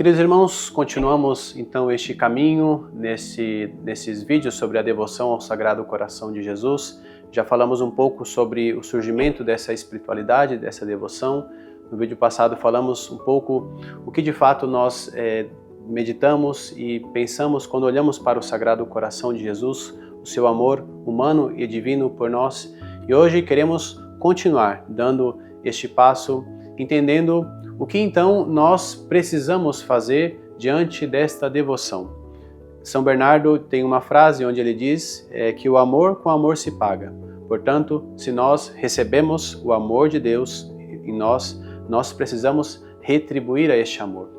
Queridos irmãos, continuamos então este caminho nesses vídeos sobre a devoção ao Sagrado Coração de Jesus. Já falamos um pouco sobre o surgimento dessa espiritualidade, dessa devoção. No vídeo passado falamos um pouco o que de fato nós meditamos e pensamos quando olhamos para o Sagrado Coração de Jesus, o seu amor humano e divino por nós. E hoje queremos continuar dando este passo, entendendo o que então nós precisamos fazer diante desta devoção. São Bernardo tem uma frase onde ele diz que o amor com amor se paga. Portanto, se nós recebemos o amor de Deus em nós precisamos retribuir a este amor.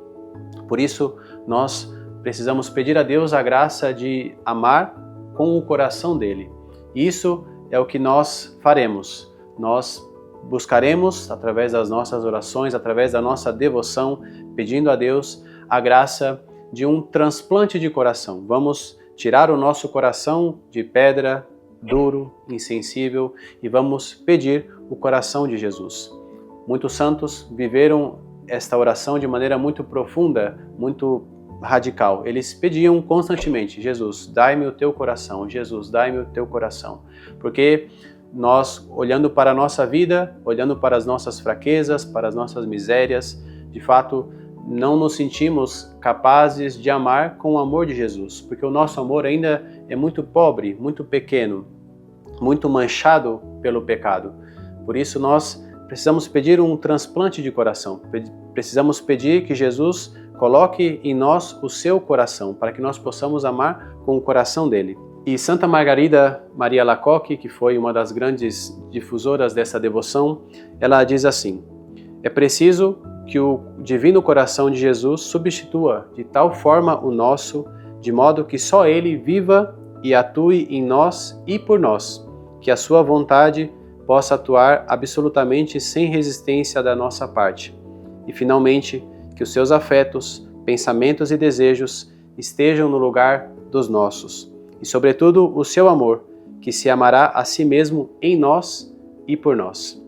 Por isso, nós precisamos pedir a Deus a graça de amar com o coração dele. Isso é o que nós faremos. Nós buscaremos, através das nossas orações, através da nossa devoção, pedindo a Deus a graça de um transplante de coração. Vamos tirar o nosso coração de pedra, duro, insensível, e vamos pedir o coração de Jesus. Muitos santos viveram esta oração de maneira muito profunda, muito radical. Eles pediam constantemente: Jesus, dai-me o teu coração, Jesus, dai-me o teu coração. Porque nós, olhando para a nossa vida, olhando para as nossas fraquezas, para as nossas misérias, de fato, não nos sentimos capazes de amar com o amor de Jesus, porque o nosso amor ainda é muito pobre, muito pequeno, muito manchado pelo pecado. Por isso nós precisamos pedir um transplante de coração, precisamos pedir que Jesus coloque em nós o seu coração, para que nós possamos amar com o coração dele. E Santa Margarida Maria Alacoque, que foi uma das grandes difusoras dessa devoção, ela diz assim: é preciso que o divino coração de Jesus substitua de tal forma o nosso, de modo que só ele viva e atue em nós e por nós, que a sua vontade possa atuar absolutamente sem resistência da nossa parte. E finalmente, que os seus afetos, pensamentos e desejos estejam no lugar dos nossos. E, sobretudo, o seu amor, que se amará a si mesmo em nós e por nós.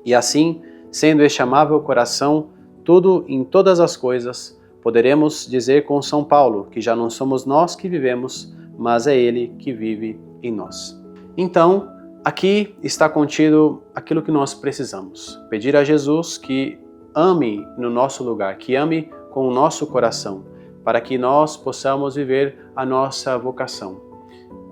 E assim, sendo este amável coração tudo em todas as coisas, poderemos dizer com São Paulo que já não somos nós que vivemos, mas é Ele que vive em nós. Então, aqui está contido aquilo que nós precisamos. Pedir a Jesus que ame no nosso lugar, que ame com o nosso coração, para que nós possamos viver a nossa vocação.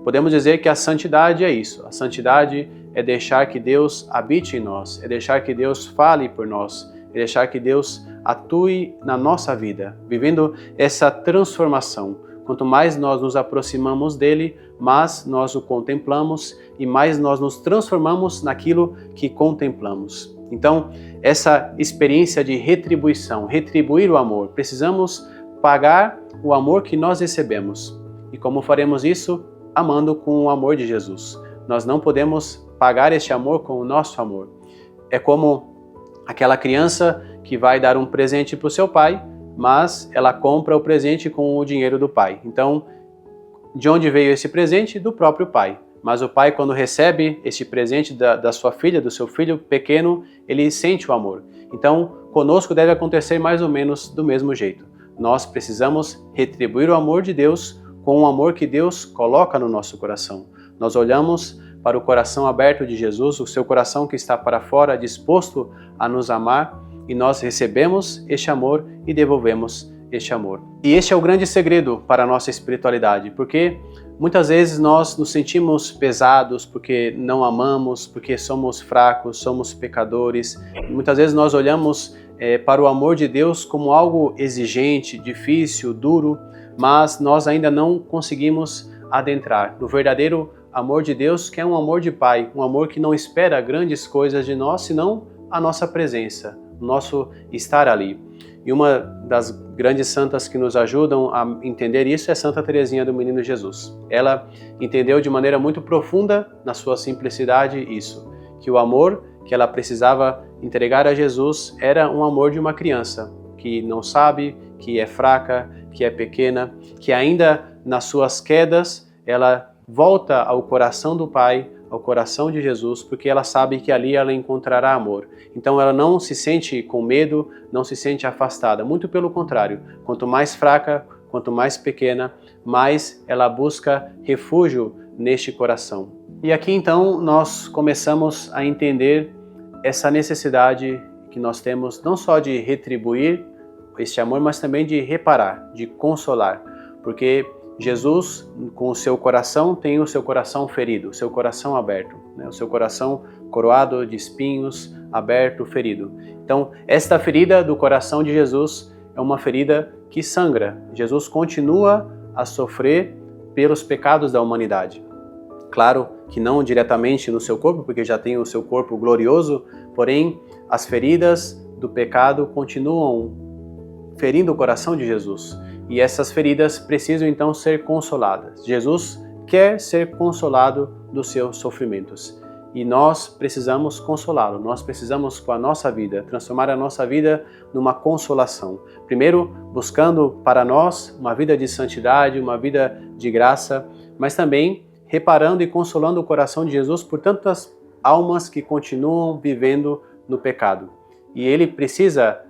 Podemos dizer que a santidade é isso. A santidade é deixar que Deus habite em nós, é deixar que Deus fale por nós, é deixar que Deus atue na nossa vida, vivendo essa transformação. Quanto mais nós nos aproximamos dele, mais nós o contemplamos e mais nós nos transformamos naquilo que contemplamos. Então, essa experiência de retribuição, retribuir o amor, precisamos pagar o amor que nós recebemos. E como faremos isso? Amando com o amor de Jesus. Nós não podemos pagar este amor com o nosso amor. É como aquela criança que vai dar um presente para o seu pai, mas ela compra o presente com o dinheiro do pai. Então, de onde veio esse presente? Do próprio pai. Mas o pai, quando recebe este presente da sua filha, do seu filho pequeno, ele sente o amor. Então, conosco deve acontecer mais ou menos do mesmo jeito. Nós precisamos retribuir o amor de Deus com o amor que Deus coloca no nosso coração. Nós olhamos para o coração aberto de Jesus, o seu coração que está para fora, disposto a nos amar, e nós recebemos este amor e devolvemos este amor. E este é o grande segredo para a nossa espiritualidade, porque muitas vezes nós nos sentimos pesados porque não amamos, porque somos fracos, somos pecadores. Muitas vezes nós olhamos para o amor de Deus como algo exigente, difícil, duro, mas nós ainda não conseguimos adentrar no verdadeiro amor de Deus, que é um amor de Pai, um amor que não espera grandes coisas de nós, senão a nossa presença, o nosso estar ali. E uma das grandes santas que nos ajudam a entender isso é Santa Teresinha do Menino Jesus. Ela entendeu de maneira muito profunda, na sua simplicidade, isso, que o amor que ela precisava entregar a Jesus era um amor de uma criança, que não sabe, que é fraca, que é pequena, que ainda nas suas quedas ela volta ao coração do Pai, ao coração de Jesus, porque ela sabe que ali ela encontrará amor. Então ela não se sente com medo, não se sente afastada. Muito pelo contrário, quanto mais fraca, quanto mais pequena, mais ela busca refúgio neste coração. E aqui então nós começamos a entender essa necessidade que nós temos não só de retribuir este amor, mas também de reparar, de consolar, porque Jesus, com o seu coração, tem o seu coração ferido, o seu coração aberto, né? O seu coração coroado de espinhos, aberto, ferido. Então, esta ferida do coração de Jesus é uma ferida que sangra. Jesus continua a sofrer pelos pecados da humanidade. Claro que não diretamente no seu corpo, porque já tem o seu corpo glorioso, porém, as feridas do pecado continuam ferindo o coração de Jesus. E essas feridas precisam então ser consoladas. Jesus quer ser consolado dos seus sofrimentos. E nós precisamos consolá-lo. Nós precisamos, com a nossa vida, transformar a nossa vida numa consolação. Primeiro, buscando para nós uma vida de santidade, uma vida de graça, mas também reparando e consolando o coração de Jesus por tantas almas que continuam vivendo no pecado. E ele precisa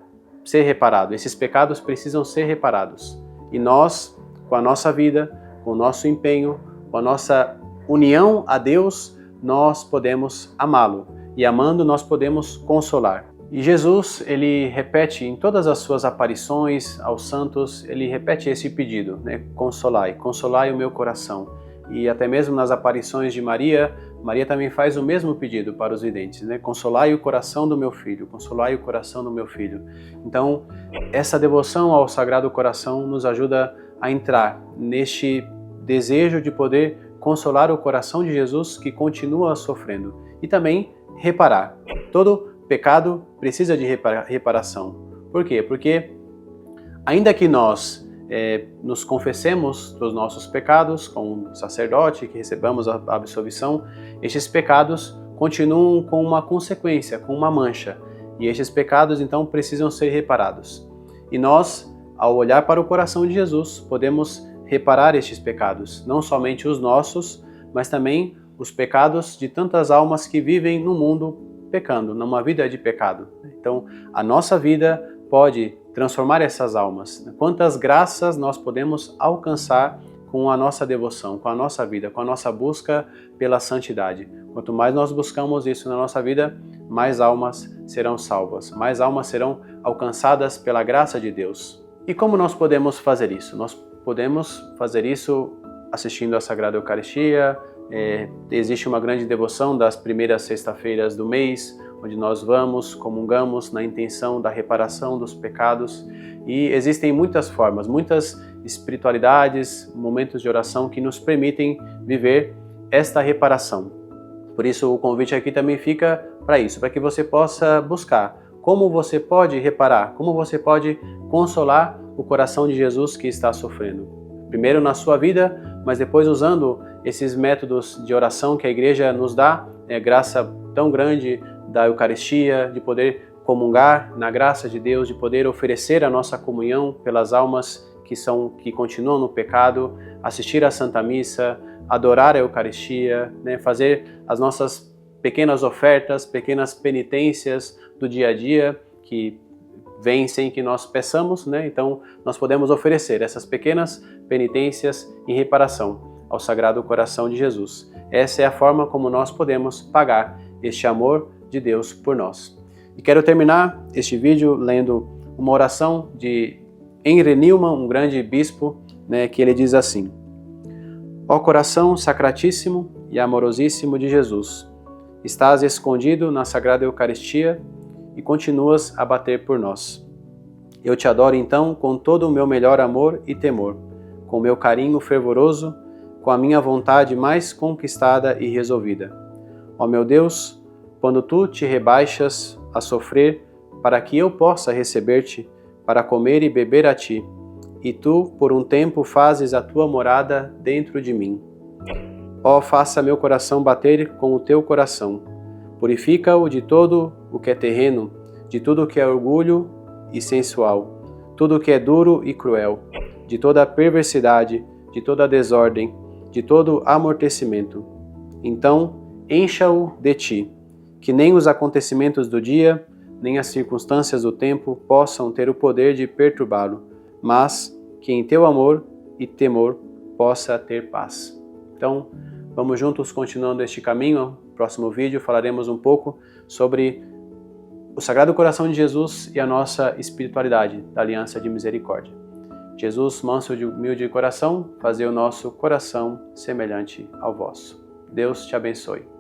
ser reparado. Esses pecados precisam ser reparados. E nós, com a nossa vida, com o nosso empenho, com a nossa união a Deus, nós podemos amá-lo. E amando, nós podemos consolar. E Jesus, ele repete em todas as suas aparições aos santos, ele repete esse pedido, né? Consolai o meu coração. E até mesmo nas aparições de Maria, Maria também faz o mesmo pedido para os videntes, né? Consolai o coração do meu filho, consolai o coração do meu filho. Então, essa devoção ao Sagrado Coração nos ajuda a entrar neste desejo de poder consolar o coração de Jesus que continua sofrendo. E também reparar. Todo pecado precisa de reparação. Por quê? Porque ainda que nós nos confessemos dos nossos pecados com o sacerdote, que recebamos a absolvição, estes pecados continuam com uma consequência, com uma mancha. E estes pecados então precisam ser reparados. E nós, ao olhar para o coração de Jesus, podemos reparar estes pecados, não somente os nossos, mas também os pecados de tantas almas que vivem no mundo pecando, numa vida de pecado. Então, a nossa vida pode transformar essas almas. Quantas graças nós podemos alcançar com a nossa devoção, com a nossa vida, com a nossa busca pela santidade. Quanto mais nós buscamos isso na nossa vida, mais almas serão salvas, mais almas serão alcançadas pela graça de Deus. E como nós podemos fazer isso? Nós podemos fazer isso assistindo à Sagrada Eucaristia. Existe uma grande devoção das primeiras sexta-feiras do mês, onde nós vamos, comungamos na intenção da reparação dos pecados. E existem muitas formas, muitas espiritualidades, momentos de oração que nos permitem viver esta reparação. Por isso o convite aqui também fica para isso, para que você possa buscar como você pode reparar, como você pode consolar o coração de Jesus que está sofrendo. Primeiro na sua vida, mas depois usando esses métodos de oração que a Igreja nos dá, graça tão grande da Eucaristia, de poder comungar na graça de Deus, de poder oferecer a nossa comunhão pelas almas que continuam no pecado, assistir à Santa Missa, adorar a Eucaristia, fazer as nossas pequenas ofertas, pequenas penitências do dia a dia que vêm sem que nós peçamos, Então nós podemos oferecer essas pequenas penitências em reparação ao Sagrado Coração de Jesus. Essa é a forma como nós podemos pagar este amor de Deus por nós. E quero terminar este vídeo lendo uma oração de Henry Newman, um grande bispo, que ele diz assim: Ó coração sacratíssimo e amorosíssimo de Jesus, estás escondido na Sagrada Eucaristia e continuas a bater por nós. Eu te adoro então com todo o meu melhor amor e temor, com o meu carinho fervoroso, com a minha vontade mais conquistada e resolvida. Ó meu Deus, quando tu te rebaixas a sofrer para que eu possa receber-te, para comer e beber a ti, e tu por um tempo fazes a tua morada dentro de mim. Ó, faça meu coração bater com o teu coração, purifica-o de todo o que é terreno, de tudo o que é orgulho e sensual, tudo o que é duro e cruel, de toda a perversidade, de toda a desordem, de todo amortecimento. Então, encha-o de ti, que nem os acontecimentos do dia, nem as circunstâncias do tempo possam ter o poder de perturbá-lo, mas que em teu amor e temor possa ter paz. Então, vamos juntos continuando este caminho. No próximo vídeo falaremos um pouco sobre o Sagrado Coração de Jesus e a nossa espiritualidade da Aliança de Misericórdia. Jesus, manso e humilde de coração, fazei o nosso coração semelhante ao vosso. Deus te abençoe.